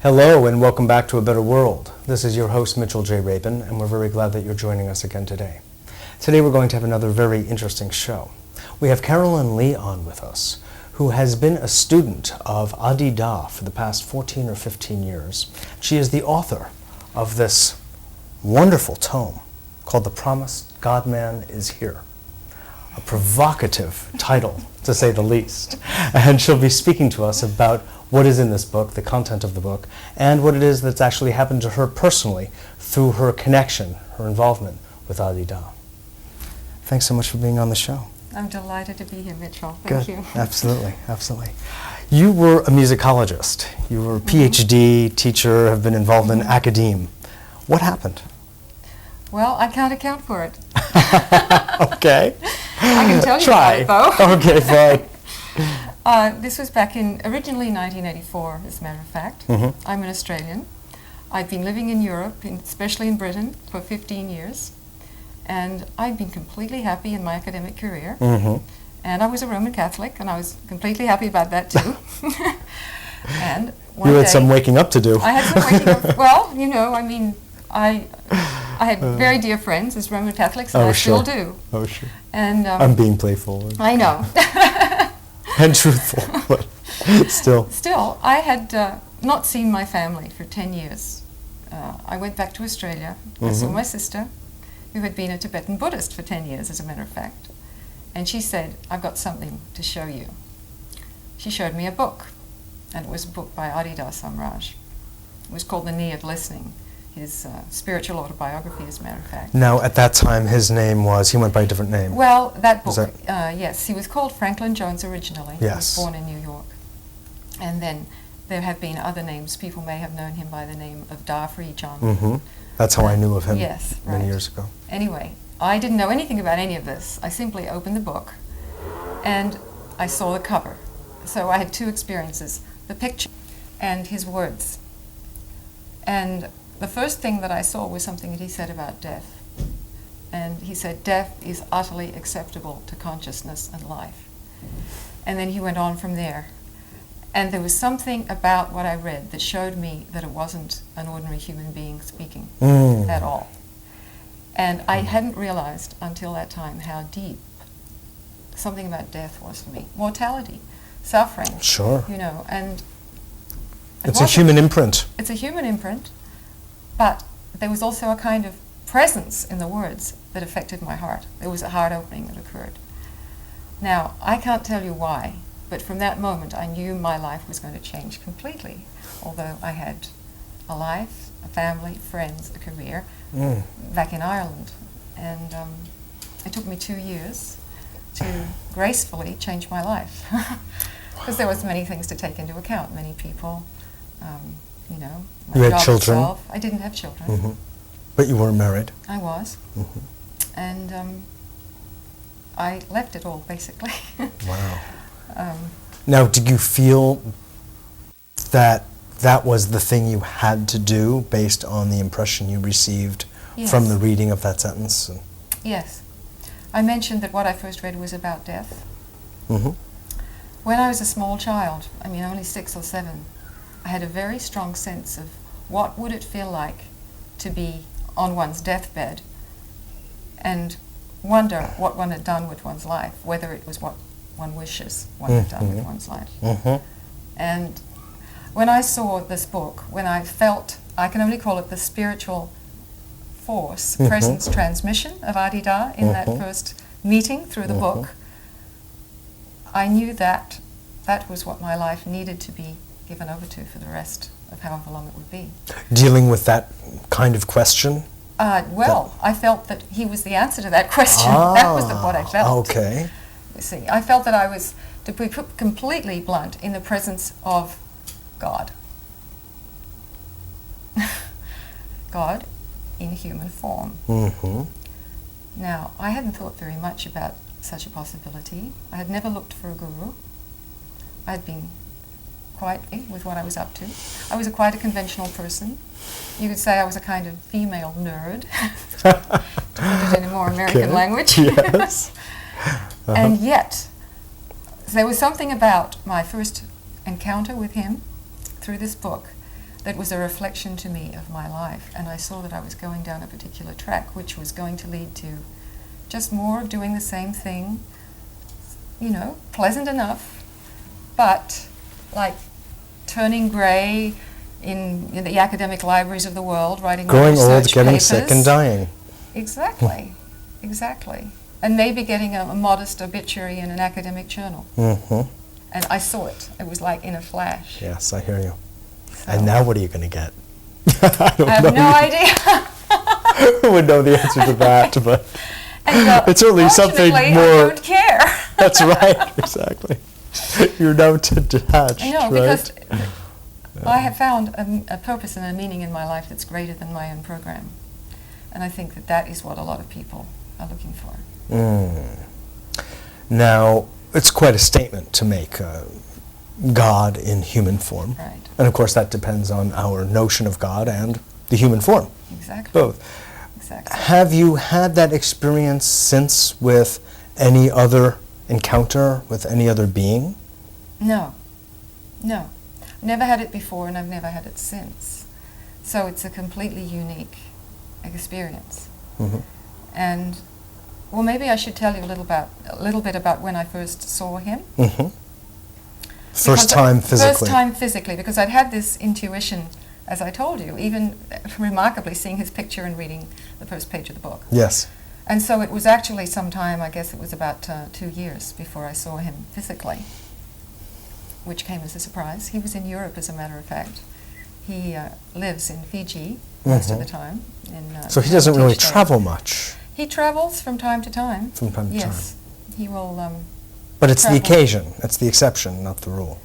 Hello and welcome back to A Better World. This is your host Mitchell J. Rabin, and we're very glad that you're joining us again today. Today we're going to have another very interesting show. We have Carolyn Lee on with us, who has been a student of Adida for the past 14 or 15 years. She is the author of this wonderful tome called The Promised God-Man is Here. A provocative title, to say the least. And she'll be speaking to us about what is in this book, the content of the book, and what it is that's actually happened to her personally through her connection, her involvement with Adida. Thanks so much for being on the show. I'm delighted to be here, Mitchell. Thank you. Absolutely, absolutely. You were a musicologist. You were a PhD teacher, have been involved in academe. What happened? Well, I can't account for it. Okay. I can tell you about it, though. Okay, fine. This was back in originally 1984, as a matter of fact. I'm an Australian. I've been living in Europe, especially in Britain, for 15 years. And I've been completely happy in my academic career. And I was a Roman Catholic, and I was completely happy about that, too. And one You had day, some waking up to do. I had some waking up. Well, you know, I mean, I had very dear friends as Roman Catholics, and I still do. Oh, sure. And I'm being playful. I know. And truthful, but still. Still, I had not seen my family for 10 years. I went back to Australia. I saw my sister, who had been a Tibetan Buddhist for 10 years, as a matter of fact. And she said, I've got something to show you. She showed me a book, and it was a book by Adi Da Samraj. It was called The Knee of Listening, his spiritual autobiography, as a matter of fact. Now, at that time, his name was, he went by a different name. Well, that book, yes, he was called Franklin Jones originally. Yes. He was born in New York. And then there have been other names. People may have known him by the name of Darfree John. That's how I knew of him many years ago. Anyway, I didn't know anything about any of this. I simply opened the book and I saw the cover. So I had two experiences, the picture and his words. And the first thing that I saw was something that he said about death. And he said, death is utterly acceptable to consciousness and life. And then he went on from there. And there was something about what I read that showed me that it wasn't an ordinary human being speaking at all. And I hadn't realized until that time how deep something about death was for me. Mortality, suffering. Sure. You know, and it's a human imprint. It's a human imprint, but there was also a kind of presence in the words that affected my heart. There was a heart opening that occurred. Now, I can't tell you why, but from that moment I knew my life was going to change completely. Although I had a life, a family, friends, a career back in Ireland. And it took me 2 years to gracefully change my life. Because there was many things to take into account, many people, you know. You had children? Itself. I didn't have children. But you weren't married? I was. And I left it all, basically. Wow. Now, did you feel that that was the thing you had to do based on the impression you received from the reading of that sentence? Yes. I mentioned that what I first read was about death. When I was a small child, I mean only 6 or 7, I had a very strong sense of what would it feel like to be on one's deathbed and wonder what one had done with one's life, whether it was what one wishes one had done with one's life. And when I saw this book, when I felt, I can only call it the spiritual force, presence transmission of Adida in that first meeting through the book, I knew that that was what my life needed to be given over to for the rest of however long it would be. Dealing with that kind of question? Well, I felt that he was the answer to that question. That was what I felt. Okay. You see, I felt that I was, to be completely blunt, in the presence of God. God in human form. Now, I hadn't thought very much about such a possibility. I had never looked for a guru. I had been quite with what I was up to. I was quite a conventional person. You could say I was a kind of female nerd, to put it in a more American language. Yes. And yet, there was something about my first encounter with him through this book that was a reflection to me of my life. And I saw that I was going down a particular track, which was going to lead to just more of doing the same thing, you know, pleasant enough, but like turning grey in the academic libraries of the world, writing growing old, research getting papers. sick and dying. Exactly, exactly. And maybe getting a modest obituary in an academic journal. Mm-hmm. And I saw it. It was like in a flash. Yes, I hear you. So And now what are you going to get? I have no idea. Who would know the answer to that? But And, it's certainly something fortunately, more. I don't care. That's right, exactly. You're now detached. I know, right? because I have found a purpose and a meaning in my life that's greater than my own program. And I think that that is what a lot of people are looking for. Now, it's quite a statement to make, God in human form. Right. And of course that depends on our notion of God and the human form. Exactly. Both. Exactly. Have you had that experience since with any other encounter with any other being? No. No. Never had it before, and I've never had it since. So it's a completely unique experience. Mm-hmm. And, well, maybe I should tell you a little bit about when I first saw him. Mm-hmm. First time physically. First time physically, because I'd had this intuition, as I told you, even remarkably seeing his picture and reading the first page of the book. Yes. And so it was actually sometime, I guess it was about 2 years before I saw him physically, which came as a surprise. He was in Europe, as a matter of fact. He lives in Fiji most of the time. So he doesn't really Teacherof. travel much. He travels from time to time. From time to Yes. He will But it's travel. the occasion. It's the exception, not the rule.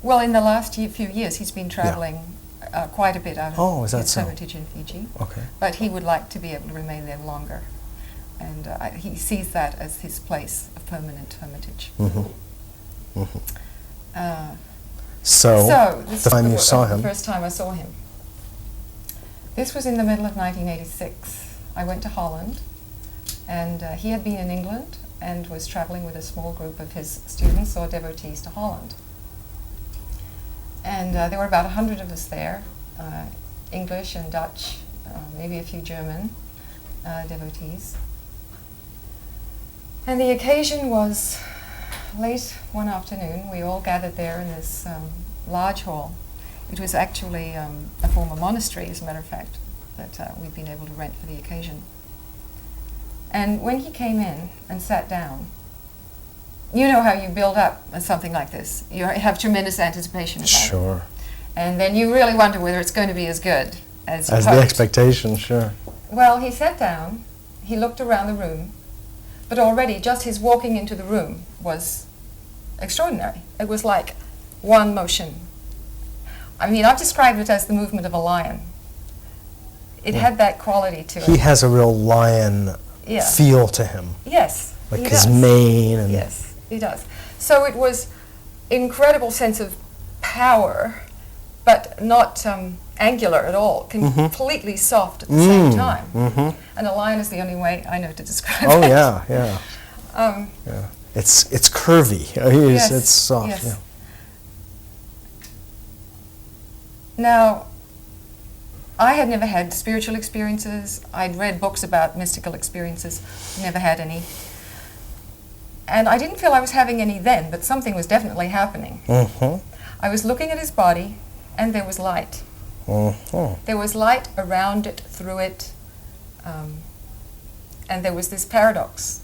Well, in the last few years, he's been traveling quite a bit out of Oh, is that his so? hermitage in Fiji. Okay. But he would like to be able to remain there longer. And he sees that as his place of permanent hermitage. Mm-hmm. Mm-hmm. So this the time is you saw him. the first time I saw him. This was in the middle of 1986. I went to Holland, and he had been in England and was traveling with a small group of his students or devotees to Holland. And there were about 100 of us there, English and Dutch, maybe a few German devotees. And the occasion was late one afternoon. We all gathered there in this large hall. It was actually a former monastery, as a matter of fact, that we'd been able to rent for the occasion. And when he came in and sat down, you know how you build up something like this. You have tremendous anticipation about it. Sure. And then you really wonder whether it's going to be as good as you As the hoped. expectation, sure. Well, he sat down, he looked around the room, but already just his walking into the room was extraordinary. It was like one motion. I mean, I've described it as the movement of a lion. It had that quality to it. He has a real lion feel to him. Yes. Like he his does. mane and Yes, he does. So it was incredible sense of power, but not angular at all, completely soft at the same time. Mm-hmm. And a lion is the only way I know to describe Oh it. yeah, yeah. Yeah. It's curvy. Yes, It's soft. yes. Yeah. Now, I had never had spiritual experiences. I'd read books about mystical experiences, never had any. And I didn't feel I was having any then, but something was definitely happening. Mm-hmm. I was looking at his body, and there was light. Mm-hmm. There was light around it, through it, and there was this paradox,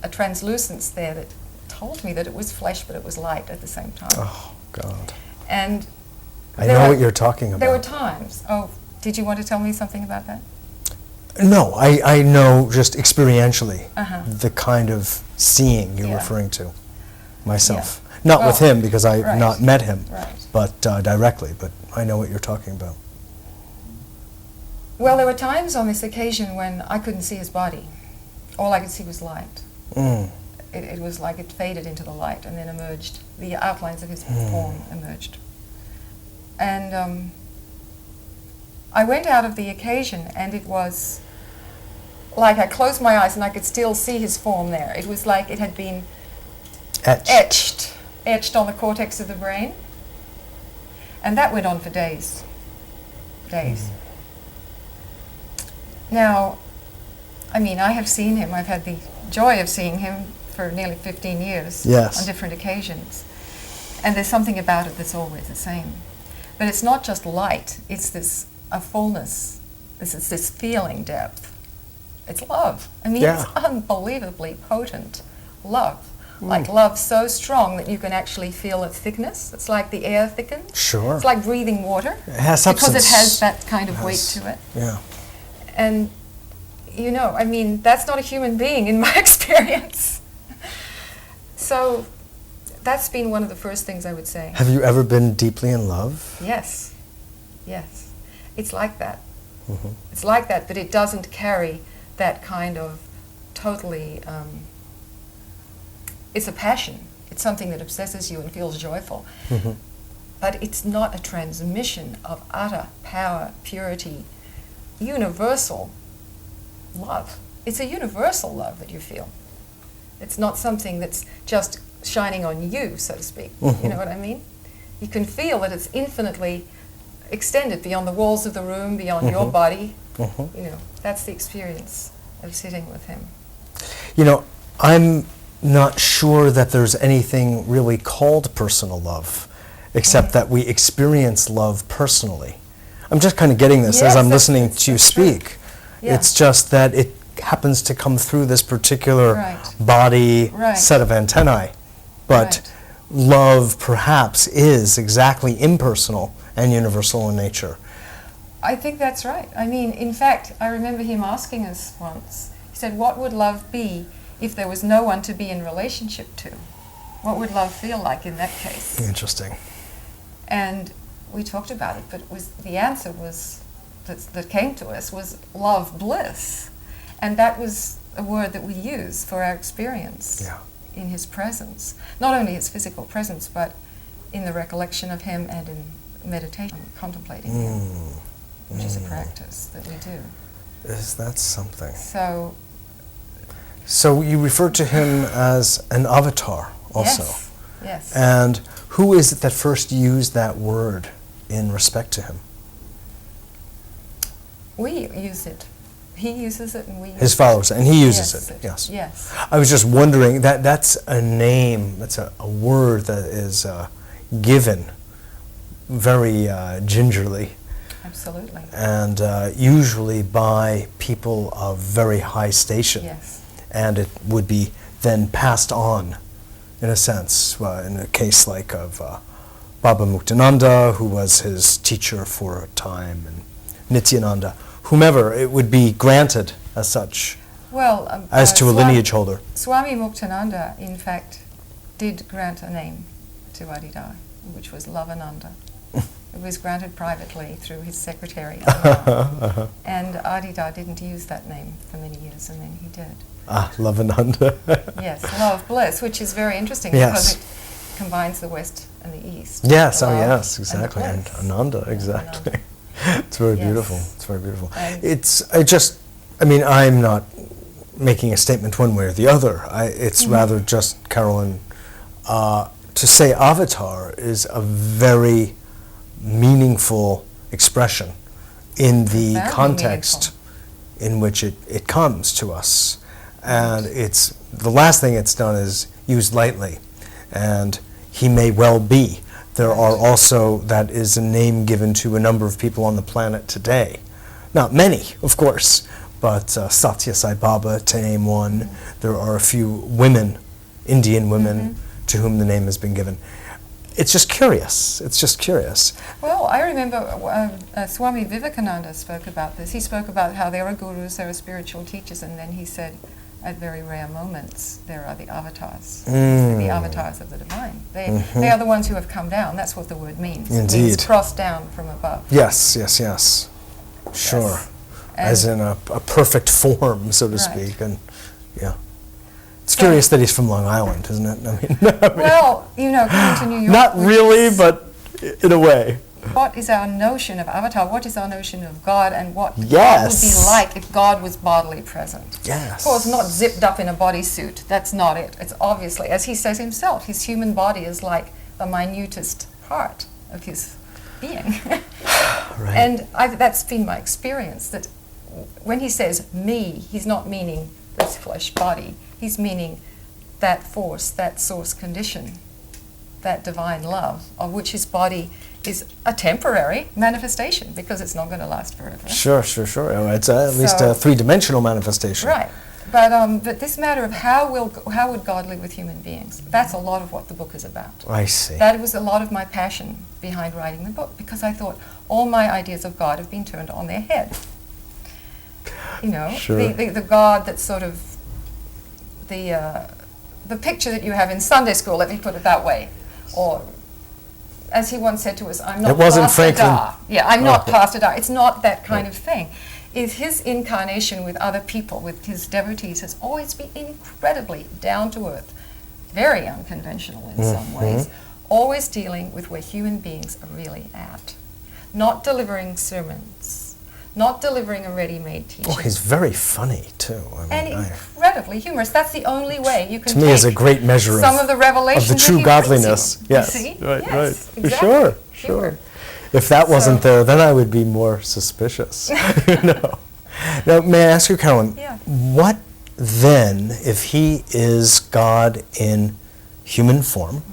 a translucence there that told me that it was flesh, but it was light at the same time. Oh God. And I know what you're talking about. there were times. Oh, did you want to tell me something about that? No, I know just experientially Uh-huh. the kind of seeing you're Yeah. referring to myself. Not with Well, him because I've right. not met him, Right. but directly. But I know what you're talking about. Well, there were times on this occasion when I couldn't see his body. All I could see was light. Mm. It was like it faded into the light and then emerged. The outlines of his form emerged. And I went out of the occasion, and it was like I closed my eyes and I could still see his form there. It was like it had been etched on the cortex of the brain. And that went on for days. days. Now, I mean, I have seen him. I've had the joy of seeing him for nearly 15 years on different occasions. And there's something about it that's always the same. But it's not just light, it's a fullness, this feeling depth. It's love. I mean, it's unbelievably potent love. Like love so strong that you can actually feel its thickness. It's like the air thickens. Sure. It's like breathing water. It has substance. Because it has that kind of weight to it. Yeah. And, you know, I mean, that's not a human being in my experience. So that's been one of the first things I would say. Have you ever been deeply in love? Yes. Yes. It's like that. Mm-hmm. It's like that, but it doesn't carry that kind of totally... it's a passion. It's something that obsesses you and feels joyful. Mm-hmm. But it's not a transmission of utter power, purity, universal love. It's a universal love that you feel. It's not something that's just shining on you, so to speak. Mm-hmm. You know what I mean? You can feel that it's infinitely extended beyond the walls of the room, beyond your body. Mm-hmm. You know, that's the experience of sitting with him. You know, I'm not sure that there's anything really called personal love, except that we experience love personally. I'm just kind of getting this as I'm listening to you speak. Yeah. It's just that it happens to come through this particular body set of antennae. But love perhaps is exactly impersonal and universal in nature. I think that's right. I mean, in fact, I remember him asking us once, he said, what would love be if there was no one to be in relationship to? What would love feel like in that case? Interesting. And we talked about it, but the answer was that came to us was love bliss. And that was a word that we use for our experience in his presence. Not only his physical presence, but in the recollection of him and in meditation, contemplating him, which is a practice that we do. Is that something? So you refer to him as an avatar also. Yes. And who is it that first used that word in respect to him? We use it. He uses it and we use His followers, and he uses it. Yes. I was just wondering, that's a name, that's a word that is given very gingerly. Absolutely. And usually by people of very high station. Yes. And it would be then passed on, in a sense, in a case like of Baba Muktananda, who was his teacher for a time, and Nityananda, whomever, it would be granted as such, as to a lineage holder. Swami Muktananda, in fact, did grant a name to Adida, which was Lavananda. It was granted privately through his secretary. And Adida didn't use that name for many years, and then he did. Lavananda. Yes, love bliss, which is very interesting because it combines the West and the East. Yes, exactly. And Ananda, exactly. Ananda. It's very beautiful. It's very beautiful. I'm not making a statement one way or the other. It's rather just, Carolyn, to say avatar is a very meaningful expression in the context in which it comes to us. And it's the last thing it's done is used lightly, and he may well be. There are also, that is a name given to a number of people on the planet today. Not many, of course, but Satya Sai Baba, to name one. There are a few women, Indian women, to whom the name has been given. It's just curious. Well, I remember Swami Vivekananda spoke about this. He spoke about how there are gurus, there are spiritual teachers, and then he said, at very rare moments, there are the avatars. The avatars of the divine. They are the ones who have come down. That's what the word means. Indeed. It means crossed down from above. Yes. Sure. Yes. As in a perfect form, so to speak. And it's curious that he's from Long Island, isn't it? Well, coming to New York. Not really, but in a way. What is our notion of avatar? What is our notion of God, and what God would be like if God was bodily present? Yes. Of course, not zipped up in a bodysuit. That's not it. It's obviously, as he says himself, his human body is like the minutest part of his being. Right. And that's been my experience, that when he says me, he's not meaning this flesh body. He's meaning that force, that source condition, that divine love, of which his body is a temporary manifestation, because it's not going to last forever. Sure. It's at least a three-dimensional manifestation. Right. But this matter of how would God live with human beings, that's a lot of what the book is about. I see. That was a lot of my passion behind writing the book, because I thought all my ideas of God have been turned on their head. You know, Sure. the God that's sort of the picture that you have in Sunday school, let me put it that way. Or, as he once said to us, I'm not It wasn't Pastor Franklin. Da. Yeah, I'm not Pastor Da. It's not that kind of thing. Is his incarnation with other people, with his devotees, has always been incredibly down to earth, very unconventional in some ways, always dealing with where human beings are really at. Not delivering sermons, not delivering a ready-made teaching. Oh, he's very funny, too. And incredibly humorous. That's the only way you can to me is a great measure some of the revelations of the true that he brings godliness. you. Yes, You see? right. Yes, exactly. Sure. Humor. If that wasn't So- there, then I would be more suspicious. Now, may I ask you, Carolyn, Yeah. what then, if he is God in human form,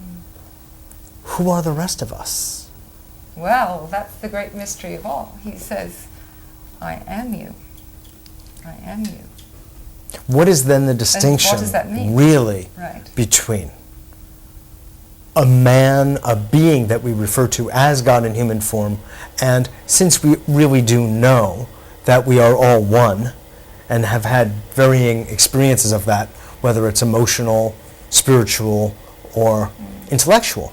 who are the rest of us? Well, that's the great mystery of all. He says, I am you. I am you. What is then the distinction, does that mean? really, Right. between a man, a being that we refer to as God in human form, and since we really do know that we are all one and have had varying experiences of that, whether it's emotional, spiritual, or intellectual,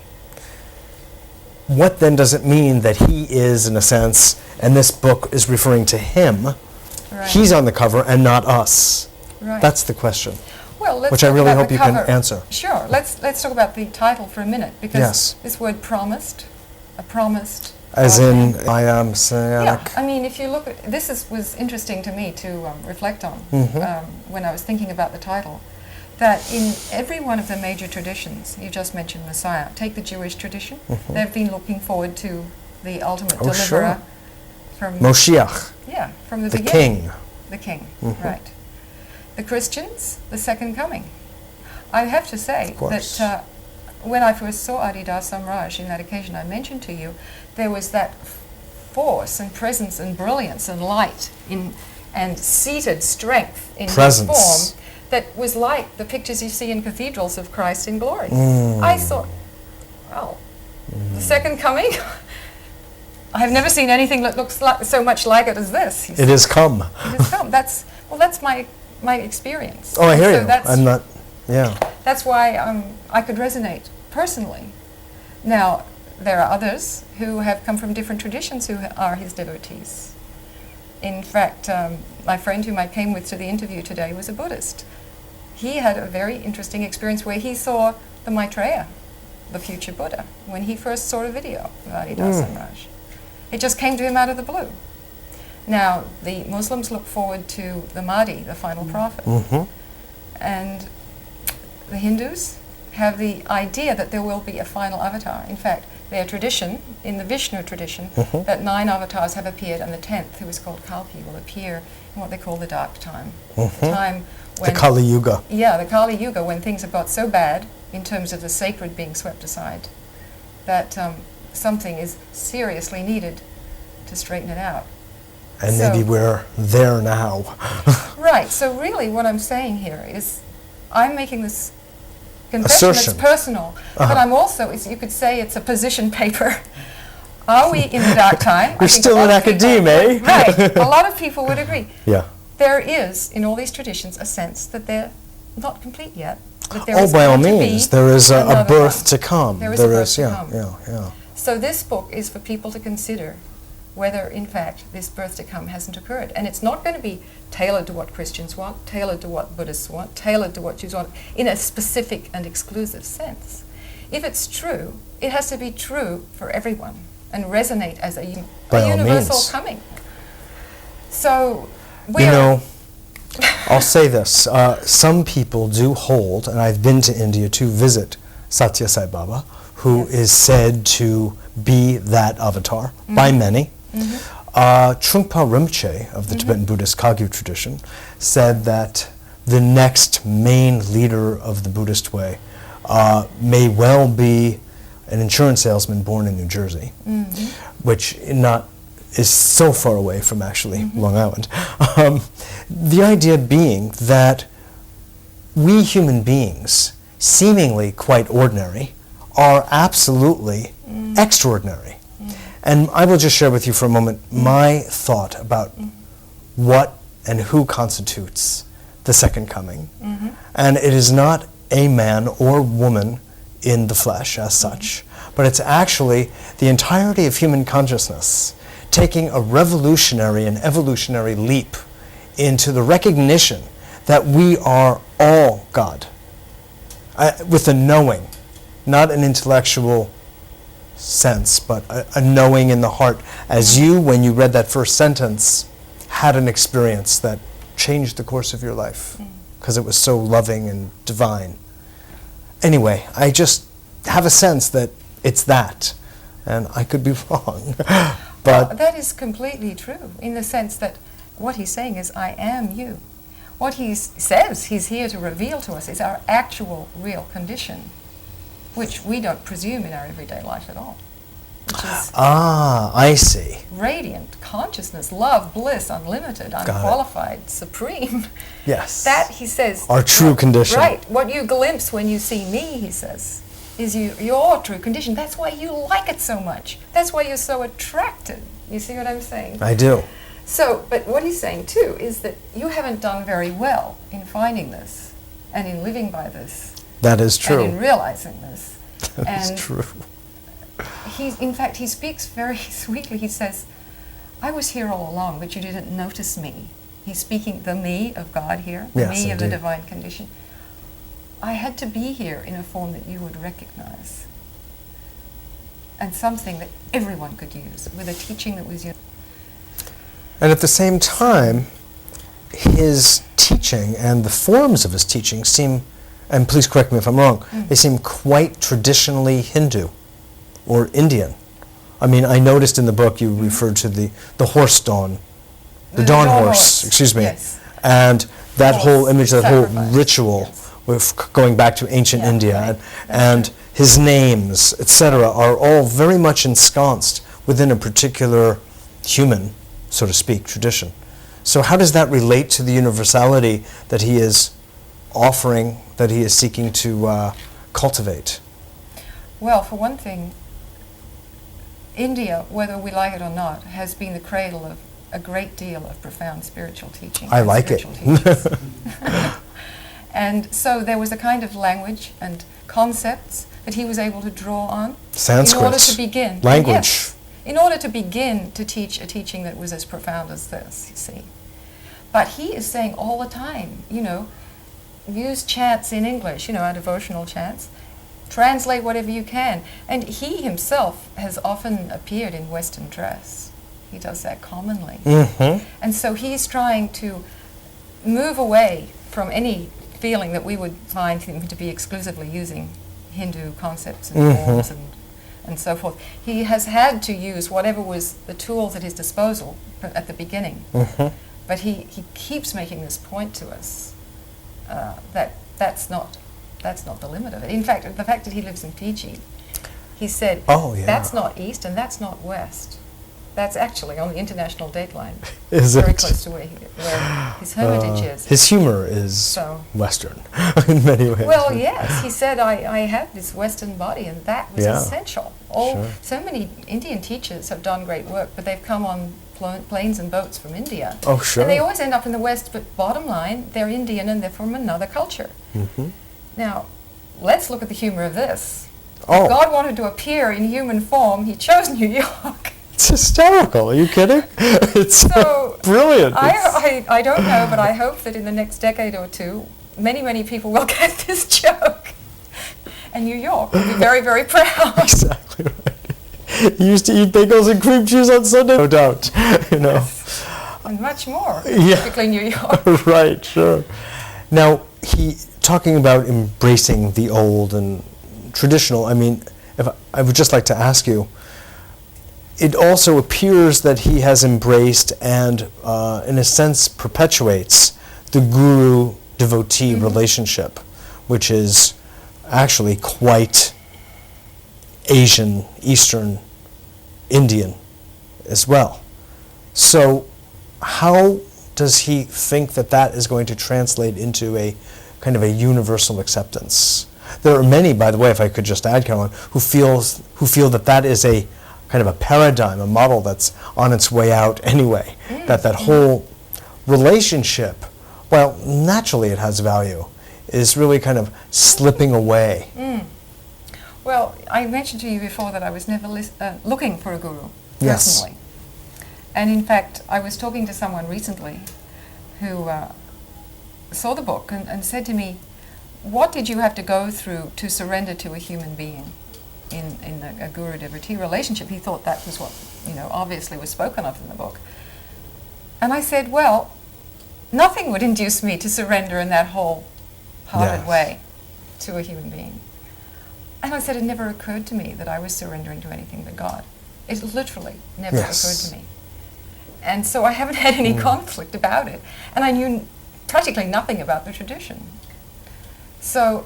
what then does it mean that he is, in a sense, and this book is referring to him, Right. he's on the cover and not us? Right. That's the question. Well, let's which I talk really about hope the you can cover. answer. Sure. Let's talk about the title for a minute, because Yes. this word promised, a promised. As God in, man. I am Yeah, psionic. I mean, if you look at this, was interesting to me to reflect on when I was thinking about the title. That in every one of the major traditions, you just mentioned Messiah. Take the Jewish tradition; they've been looking forward to the ultimate Oh, deliverer sure. from Moshiach, from the the beginning. king. The king, right. The Christians, the second coming. I have to say Of course. that when I first saw Adi Da Samraj, in that occasion I mentioned to you, there was that force and presence and brilliance and light and seated strength in his Presence. form that was like the pictures you see in cathedrals of Christ in glory. I thought, well, the second coming? I have never seen anything that looks so much like it as this. It has come. It has come. That's my experience. Oh, I hear So you. that's- I'm not, yeah. That's why I could resonate personally. Now, there are others who have come from different traditions who are his devotees. In fact, my friend whom I came with to the interview today was a Buddhist. He had a very interesting experience where he saw the Maitreya, the future Buddha, when he first saw a video of Adi Da Samraj. It just came to him out of the blue. Now, the Muslims look forward to the Mahdi, the final prophet. And the Hindus have the idea that there will be a final avatar. In fact, their tradition, in the Vishnu tradition, that 9 avatars have appeared, and the 10th, who is called Kalki, will appear in what they call the dark time. The time when... The Kali Yuga. Yeah, the Kali Yuga, when things have got so bad, in terms of the sacred being swept aside, that something is seriously needed to straighten it out. And So- maybe we're there now. Right, so really what I'm saying here is I'm making this confession Assertion. that's personal, but I'm also, you could say it's a position paper. Are we in the dark time? I You're think still a lot in of people academia, would- eh? Right, a lot of people would agree. Yeah. There is, in all these traditions, a sense that they're not complete yet. That there Oh, is by all going to be means. There is a another birth one. to come. There is a birth to yeah, come. yeah. So this book is for people to consider whether, in fact, this birth to come hasn't occurred. And it's not going to be tailored to what Christians want, tailored to what Buddhists want, tailored to what Jews want, in a specific and exclusive sense. If it's true, it has to be true for everyone and resonate as a By all universal means. coming. So You know, I'll say this. Some people do hold, and I've been to India to visit Satya Sai Baba, who Yes. is said to be that avatar by many. Trungpa Rinpoche of the Tibetan Buddhist Kagyu tradition said that the next main leader of the Buddhist way may well be an insurance salesman born in New Jersey, which is so far away from actually Long Island. The idea being that we human beings, seemingly quite ordinary, are absolutely extraordinary. And I will just share with you for a moment my thought about what and who constitutes the second coming. And it is not a man or woman in the flesh as such, but it's actually the entirety of human consciousness taking a revolutionary and evolutionary leap into the recognition that we are all God, with a knowing, not an intellectual sense, but a knowing in the heart, as you, when you read that first sentence, had an experience that changed the course of your life because it was so loving and divine. Anyway, I just have a sense that it's that, and I could be wrong. But that is completely true, in the sense that what he's saying is, I am you. What he says he's here to reveal to us is our actual, real condition, which we don't presume in our everyday life at all. Which is I see. Radiant consciousness, love, bliss, unlimited, unqualified, supreme. Yes. That, he says, our true condition. Right. What you glimpse when you see me, he says, is your true condition. That's why you like it so much. That's why you're so attracted. You see what I'm saying? I do. So, but what he's saying too is that you haven't done very well in finding this and in living by this. That is true. And in realizing this. That is true. In fact, he speaks very sweetly. He says, I was here all along, but you didn't notice me. He's speaking the me of God here, the me of the divine condition. I had to be here in a form that you would recognize. And something that everyone could use, with a teaching that was universal. And at the same time, his teaching and the forms of his teaching seem, and please correct me if I'm wrong, they seem quite traditionally Hindu or Indian. I mean, I noticed in the book you referred to the horse dawn, the dawn horse, excuse me, and that whole image, that whole ritual, with going back to ancient India, and his names, etc., are all very much ensconced within a particular human, so to speak, tradition. So how does that relate to the universality that he is offering, that he is seeking to cultivate? Well, for one thing, India, whether we like it or not, has been the cradle of a great deal of profound spiritual teaching. I like it. And so there was a kind of language and concepts that he was able to draw on Sanskrit. in order to begin. Language. Yes, in order to begin to teach a teaching that was as profound as this, you see. But he is saying all the time, use chants in English, our devotional chants. Translate whatever you can. And he himself has often appeared in Western dress. He does that commonly. And so he's trying to move away from any feeling that we would find him to be exclusively using Hindu concepts and forms and so forth. He has had to use whatever was the tools at his disposal at the beginning. But he keeps making this point to us that that's not the limit of it. In fact, the fact that he lives in Fiji, he said, that's not east and that's not west. That's actually on the international date line. Very close to where his hermitage is. His humor is Western in many ways. Well, yes. He said, I had this Western body, and that was essential. So many Indian teachers have done great work, but they've come on planes and boats from India. Oh, sure. And they always end up in the West, but bottom line, they're Indian and they're from another culture. Now, let's look at the humor of this. If God wanted to appear in human form, he chose New York. It's hysterical. Are you kidding? It's so brilliant. I don't know, but I hope that in the next decade or two, many, many people will get this joke. And New York will be very, very proud. Exactly right. He used to eat bagels and cream cheese on Sunday. No doubt. Yes. And much more, typically New York. Right, sure. Now, talking about embracing the old and traditional, I mean, I would just like to ask you, it also appears that he has embraced and, in a sense, perpetuates the guru-devotee relationship, which is actually quite Asian, Eastern, Indian as well. So how does he think that that is going to translate into a kind of a universal acceptance? There are many, by the way, if I could just add, Carolyn, who feel that that is a kind of a paradigm, a model that's on its way out anyway. That whole relationship, well, naturally it has value, is really kind of slipping away. Well, I mentioned to you before that I was never looking for a guru, Yes. personally. And in fact, I was talking to someone recently who saw the book and said to me, what did you have to go through to surrender to a human being in a guru-devotee relationship? He thought that was what, obviously was spoken of in the book. And I said, well, nothing would induce me to surrender in that wholehearted way to a human being. And I said, it never occurred to me that I was surrendering to anything but God. It literally never occurred to me. And so I haven't had any conflict about it. And I knew practically nothing about the tradition. So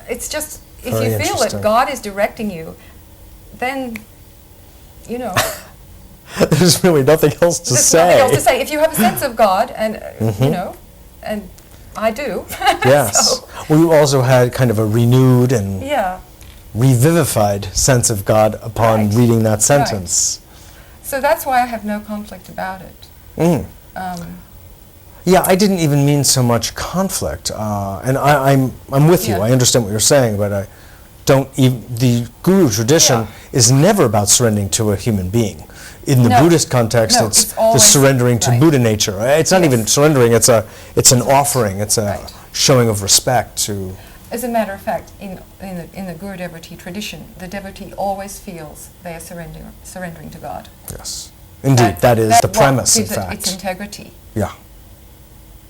it's just, if Very you feel that interesting. God is directing you, then, There's really nothing else to there's say. nothing else to say. If you have a sense of God, and, and I do. Yes. So, Well, you also had kind of a renewed and yeah. revivified sense of God upon Right. reading that sentence. So that's why I have no conflict about it. Yeah, I didn't even mean so much conflict, and I'm with you. Yeah. I understand what you're saying, but I don't. The guru tradition is never about surrendering to a human being. In the No. Buddhist context, No, it's it's the always- surrendering to right. Buddha nature. It's not Yes. even surrendering. It's an offering. It's a Right. showing of respect to. As a matter of fact, in the Guru devotee tradition, the devotee always feels they are surrendering to God. Yes, indeed, that is the what premise. In gives it its fact, integrity. yeah,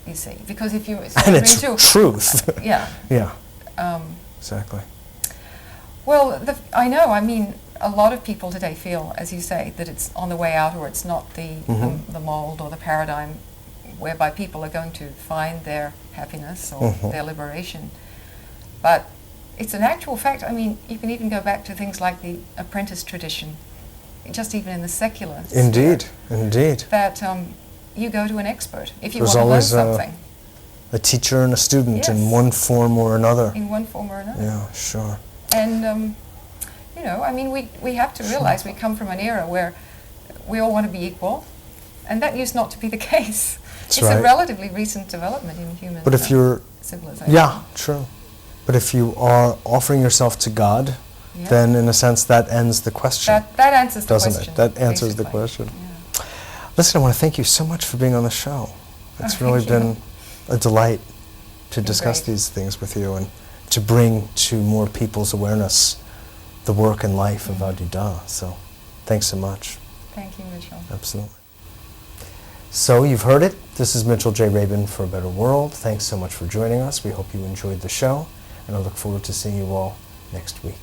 You see, because if you and it's truth. yeah. Yeah, Um, exactly. well, I know. I mean, a lot of people today feel, as you say, that it's on the way out, or it's not the mold or the paradigm whereby people are going to find their happiness or their liberation. But it's an actual fact. I mean, you can even go back to things like the apprentice tradition, just even in the secular sphere, Indeed. that you go to an expert if you There's want to learn always something a teacher and a student in Yes. one form or another. in one form or another. Yeah, sure. And, I mean, we have to realize we come from an era where we all want to be equal, and that used not to be the case. That's it's right. a relatively recent development in human But if you're, civilization. yeah, true. But if you are offering yourself to God, Yeah. then in a sense that ends the question, That answers the doesn't question. it? That answers the basically. question. Yeah. Listen, I want to thank you so much for being on the show. It's thank really you. been a delight to Been discuss great. these things with you and to bring to more people's awareness the work and life of Adida. So thanks so much. Thank you, Mitchell. Absolutely. So you've heard it. This is Mitchell J. Rabin for A Better World. Thanks so much for joining us. We hope you enjoyed the show, and I look forward to seeing you all next week.